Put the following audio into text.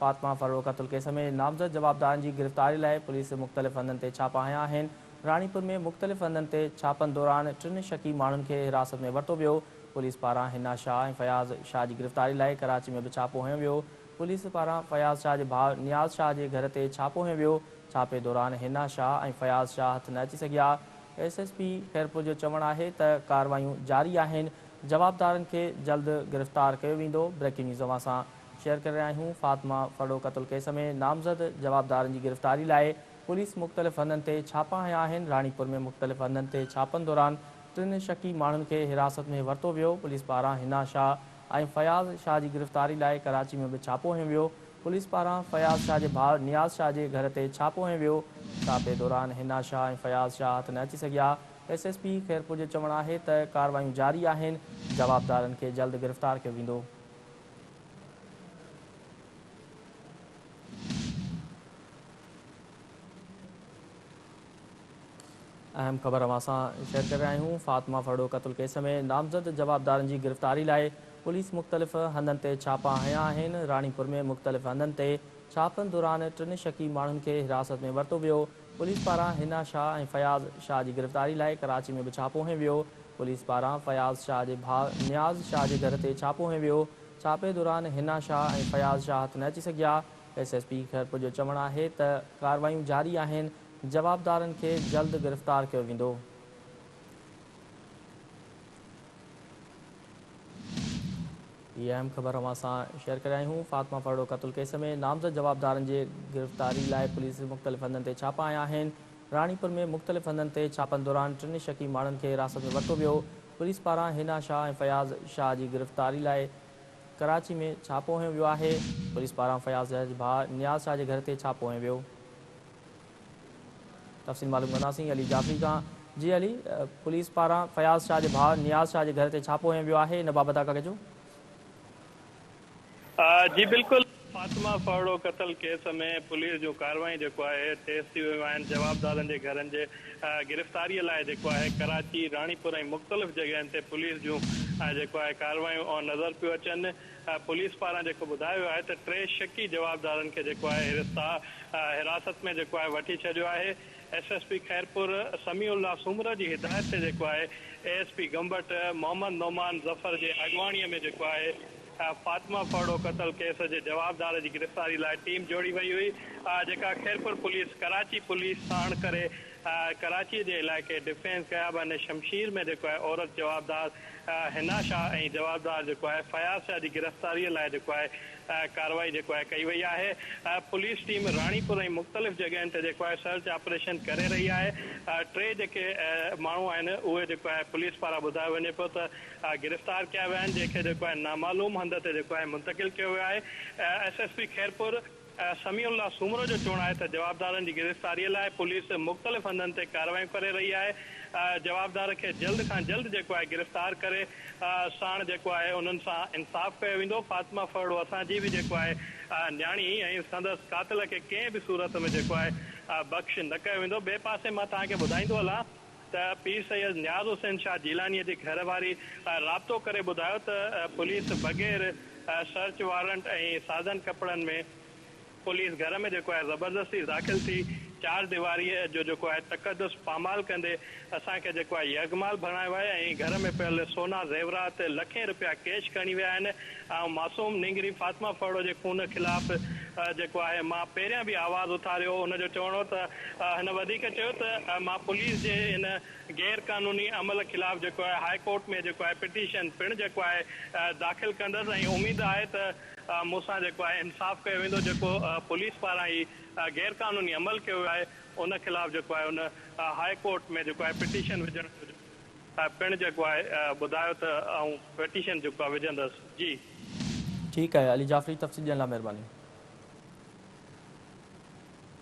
Fatima फरोग़ क़त्ल case में नामज़द जवाबदारनि जी गिरफ़्तारी लाइ पुलिस मुख़्तलिफ़ हंधनि ते छापा हया आहिनि। रानीपुर में मुख़्तलिफ़ हंधनि ते छापनि दौरान 3 शकी माण्हुनि खे हिरासत में वरितो वियो। पुलिस पारां हिना शाह ऐं फयाज़ शाह जी गिरफ़्तारी लाइ कराची में बि छापो हयो वियो। पुलिस पारां फयाज़ शाह जे भाउ नियाज़ शाह जे घर ते छापो हयो वियो। छापे दौरान हिना शाह ऐं फयाज़ शाह हथ न अची सघिया। SSP खैरपुर जो चवणु आहे त कार्रवायूं जारी आहिनि। जवाबदारनि खे जल्द गिरफ़्तार कयो वेंदो। ब्रेकिंग न्यूज़ अवां सां शेयर करे रहिया आहियूं। फातिमा फरोग़ क़त्ल केस में नामज़द जवाबदारनि जी गिरफ़्तारी लाइ पुलिस मुख़्तलिफ़ हंधनि ते छापा हया आहिनि। रानीपुर में मुख़्तलिफ़ हंधनि ते छापनि दौरान 3 शकी माण्हुनि खे हिरासत में वरितो वियो। पुलिस पारां हिना शाह ऐं फयाज़ शाह जी गिरफ़्तारी लाइ कराची में बि छापो हयो वियो। पुलिस पारां फयाज़ शाह जे भाउ नियाज़ शाह जे घर ते छापो हयो वियो। छापे दौरान हिना शाह ऐं फयाज़ शाह हथ न अची सघिया। SSP खैरपुर जो चवणु आहे त कार्रवायूं जारी आहिनि। जवाबदारनि खे जल्द गिरफ़्तार कयो वेंदो। अहम ख़बर अवां सां शेयर करे रहिया आहियूं। फातिमा फरोग़ क़त्ल केस में नामज़द जवाबदारनि जी गिरफ़्तारी लाइ पुलिस मुख़्तलिफ़ हंधनि ते छापा हया आहिनि। रानीपुर में मुख़्तलिफ़ हंधनि ते छापनि दौरान 3 शकी माण्हुनि खे हिरासत में वरितो वियो। पुलिस पारां हिना शाह ऐं फयाज़ शाह जी गिरफ़्तारी लाइ कराची में बि छापो हयो वियो। पुलिस पारां फयाज़ शाह जे भाउ नियाज़ शाह जे घर ते छापो हयो वियो। छापे दौरान हिना शाह ऐं फयाज़ शाह हथ न अची सघिया। SSP खैरपुर जो चवणु आहे त कार्रवायूं जारी आहिनि। जवाबदारनि खे जल्द गिरफ़्तार कयो वेंदो। ये अहम ख़बर अवां सां शेयर करे रहिया आहियूं। फातिमा फरोग़ क़त्ल केस में नामज़द जवाबदारनि जे गिरफ़्तारी लाइ पुलिस मुख़्तलिफ़ हंधनि ते छापा हया आहिनि। रानीपुर में मुख़्तलिफ़ हंधनि ते छापनि दौरान 3 शकी माण्हुनि खे हिरासत में वरितो वियो। पुलिस पारां हिना शाह ऐं फयाज़ शाह जी गिरफ़्तारी लाइ कराची में छापो हयो वियो आहे। पुलिस पारां फयाज़ जे भाउ नियाज़ शाह जे घर ते छापो हयो वियो। तफ़सील मालूम कंदासीं अली जाफ़री खां। जी अली, पुलिस पारां फयाज़ शाह जे भाउ नियाज़ शाह जे घर ते छापो हयो वियो आहे, इन बाबति आगाह कजो। जी बिल्कुल, फातिमा फरोग़ क़त्ल केस में पुलिस जो कार्रवाई जेको आहे तेज़ थी वियूं आहिनि। जवाबदारनि जे घरनि जे गिरफ़्तारीअ लाइ जेको आहे कराची, रानीपुर ऐं मुख़्तलिफ़ जॻहियुनि ते पुलिस जूं जेको आहे कार्रवायूं नज़र पियूं अचनि। पुलिस पारां जेको ॿुधायो वियो आहे त 3 शकी जवाबदारनि खे जेको आहे हिरासत में जेको आहे वठी छॾियो आहे। SSP खैरपुर समीउल्लाह सूमर जी हिदायत ते जेको आहे ASP गंबट मोहम्मद नोमान ज़फ़र जे अॻवाणीअ में जेको आहे फातिमा फरोग़ क़त्ल केस जे जवाबदार जी गिरफ़्तारी लाइ टीम जोड़ी वई हुई, जेका खैरपुर पुलिस, कराची पुलिस साण करे कराची जे इलाइक़े डिफेंस क़याबान शमशीर में जेको आहे औरत जवाबदार हिना शाह ऐं जवाबदार जेको आहे फयाज़ शाह जी गिरफ़्तारीअ लाइ जेको आहे कार्रवाई जेको आहे कई वई आहे। पुलिस टीम रानीपुर ऐं मुख़्तलिफ़ जॻहियुनि ते जेको आहे सर्च ऑपरेशन करे रही आहे। 3 जेके माण्हू आहिनि उहे जेको आहे पुलिस पारां ॿुधायो वञे पियो त गिरफ़्तार कया विया आहिनि, जंहिंखे जेको आहे नामालूम हंध ते जेको आहे मुंतक़िल कयो वियो आहे। SSP खैरपुर समीउल्लाह सूमर जो चवणु आहे त जवाबदारनि जी गिरफ़्तारीअ लाइ पुलिस मुख़्तलिफ़ हंधनि ते कार्रवाई करे रही आहे। जवाबदार खे जल्द खां जल्द जेको आहे गिरफ़्तार करे साण जेको आहे उन्हनि सां इंसाफ़ कयो वेंदो। फातिमा फरोग़ असांजी बि जेको आहे न्याणी ऐं संदसि कातिल खे कंहिं बि सूरत में जेको आहे बख़्श न कयो वेंदो। ॿिए पासे मां तव्हांखे ॿुधाईंदो हलां त पीर सैयद नियाज़ हुसैन शाह जीलानीअ जी घरवारी राब्तो करे ॿुधायो त पुलिस बग़ैर सर्च वारंट ऐं साधन कपिड़नि में पुलिस घर में जेको आहे ज़बरदस्ती दाख़िल थी 4 दीवारीअ जो जेको आहे तक़दुस पामाल कंदे असांखे जेको आहे यगमाल बणायो आहे ऐं घर में पियल सोना ज़ेवरात लखें रुपया कैश खणी विया आहिनि। ऐं मासूम निंगरी फातिमा फरोग़ जे खून ख़िलाफ़ जेको आहे मां पहिरियां बि आवाज़ उथारियो। हुनजो चवणो त हिन वधीक चयो त मां पुलिस जे इन गैर क़ानूनी अमल ख़िलाफ़ जेको आहे हाई कोर्ट में जेको आहे पिटीशन पिणु जेको आहे दाख़िल कंदसि ऐं उमेद आहे त मूंसां जेको आहे इंसाफ़ कयो वेंदो। जेको पुलिस पारां ई गैर क़ानूनी अमल कयो वियो आहे उन ख़िलाफ़ जेको आहे उन हाई कोर्ट में जेको आहे पिटीशन विझण पिणु जेको आहे ॿुधायो त पिटीशन जेको आहे विझंदसि। जी ठीकु आहे अली जाफ़री, तफ़सील ॾियण लाइ महिरबानी।